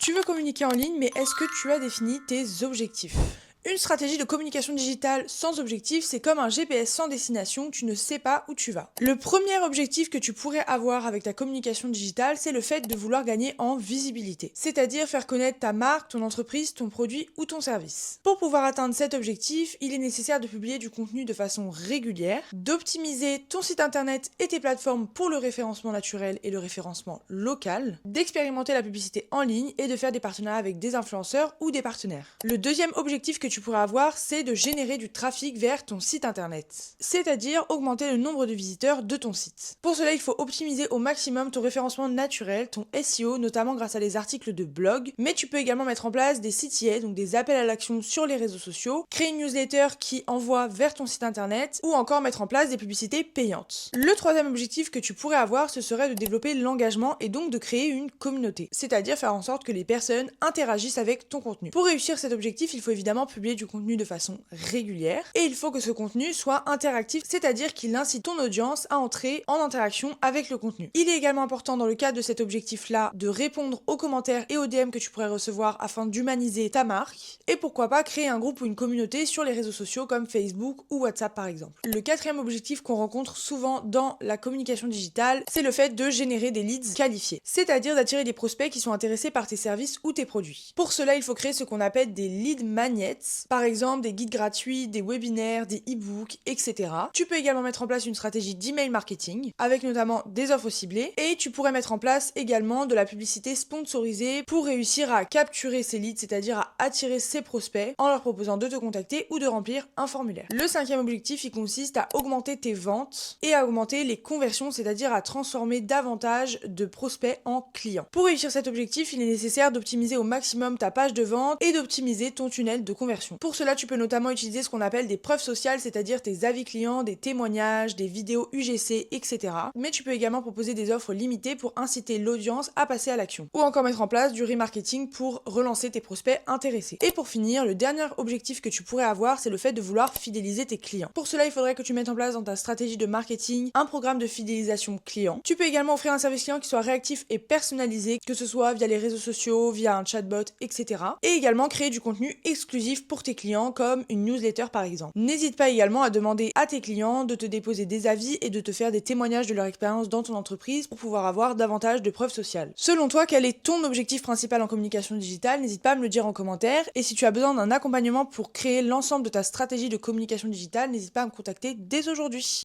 Tu veux communiquer en ligne, mais est-ce que tu as défini tes objectifs? Une stratégie de communication digitale sans objectif, c'est comme un GPS sans destination, tu ne sais pas où tu vas. Le premier objectif que tu pourrais avoir avec ta communication digitale, c'est le fait de vouloir gagner en visibilité, c'est-à-dire faire connaître ta marque, ton entreprise, ton produit ou ton service. Pour pouvoir atteindre cet objectif, il est nécessaire de publier du contenu de façon régulière, d'optimiser ton site internet et tes plateformes pour le référencement naturel et le référencement local, d'expérimenter la publicité en ligne et de faire des partenariats avec des influenceurs ou des partenaires. Le deuxième objectif que tu pourrais avoir, c'est de générer du trafic vers ton site internet, c'est-à-dire augmenter le nombre de visiteurs de ton site. Pour cela, il faut optimiser au maximum ton référencement naturel, ton SEO, notamment grâce à des articles de blog, mais tu peux également mettre en place des CTA, donc des appels à l'action sur les réseaux sociaux, créer une newsletter qui envoie vers ton site internet, ou encore mettre en place des publicités payantes. Le troisième objectif que tu pourrais avoir, ce serait de développer l'engagement et donc de créer une communauté, c'est-à-dire faire en sorte que les personnes interagissent avec ton contenu. Pour réussir cet objectif, il faut évidemment publier du contenu de façon régulière et il faut que ce contenu soit interactif, c'est-à-dire qu'il incite ton audience à entrer en interaction avec le contenu. Il est également important dans le cadre de cet objectif-là de répondre aux commentaires et aux DM que tu pourrais recevoir afin d'humaniser ta marque et pourquoi pas créer un groupe ou une communauté sur les réseaux sociaux comme Facebook ou WhatsApp par exemple. Le quatrième objectif qu'on rencontre souvent dans la communication digitale, c'est le fait de générer des leads qualifiés, c'est-à-dire d'attirer des prospects qui sont intéressés par tes services ou tes produits. Pour cela, il faut créer ce qu'on appelle des lead magnets, par exemple des guides gratuits, des webinaires, des e-books, etc. Tu peux également mettre en place une stratégie d'email marketing avec notamment des offres ciblées et tu pourrais mettre en place également de la publicité sponsorisée pour réussir à capturer ces leads, c'est-à-dire à attirer ces prospects en leur proposant de te contacter ou de remplir un formulaire. Le cinquième objectif, il consiste à augmenter tes ventes et à augmenter les conversions, c'est-à-dire à transformer davantage de prospects en clients. Pour réussir cet objectif, il est nécessaire d'optimiser au maximum ta page de vente et d'optimiser ton tunnel de conversion. Pour cela, tu peux notamment utiliser ce qu'on appelle des preuves sociales, c'est-à-dire tes avis clients, des témoignages, des vidéos UGC, etc. Mais tu peux également proposer des offres limitées pour inciter l'audience à passer à l'action. Ou encore mettre en place du remarketing pour relancer tes prospects intéressés. Et pour finir, le dernier objectif que tu pourrais avoir, c'est le fait de vouloir fidéliser tes clients. Pour cela, il faudrait que tu mettes en place dans ta stratégie de marketing un programme de fidélisation client. Tu peux également offrir un service client qui soit réactif et personnalisé, que ce soit via les réseaux sociaux, via un chatbot, etc. Et également créer du contenu exclusif pour tes clients comme une newsletter par exemple. N'hésite pas également à demander à tes clients de te déposer des avis et de te faire des témoignages de leur expérience dans ton entreprise pour pouvoir avoir davantage de preuves sociales. Selon toi, quel est ton objectif principal en communication digitale? N'hésite pas à me le dire en commentaire et si tu as besoin d'un accompagnement pour créer l'ensemble de ta stratégie de communication digitale, n'hésite pas à me contacter dès aujourd'hui.